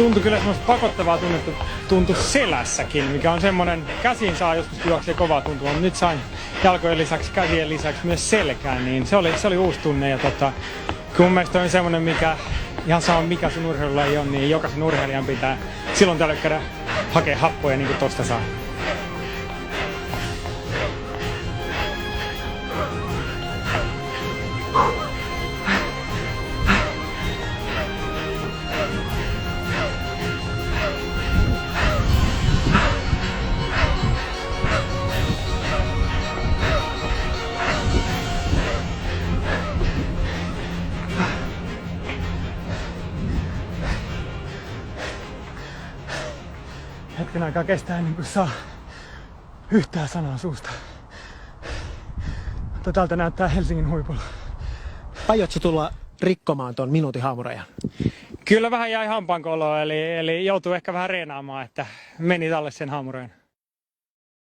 tuntui kyllä semmoista pakottavaa tunnetta tuntui selässäkin, mikä on semmoinen, käsiin saa joskus juoksee kovaa tuntua, mutta nyt sain jalkojen lisäksi, käsien lisäksi myös selkään, niin se oli uusi tunne ja kun mun mielestä on semmoinen, mikä ihan sama mikä sun urheilulaji on, niin jokaisen urheilijan pitää silloin tällöin käydä hakea happoja niin kuin tosta saa. Hetken aikaa kestää ennen kuin saa yhtään sanaa suusta. Mutta tältä näyttää Helsingin huipulla. Aiotko tulla rikkomaan ton minuutin haamurajan? Kyllä vähän jäi hampaankoloon, eli joutuu ehkä vähän reenaamaan, että meni talle sen haamurajan.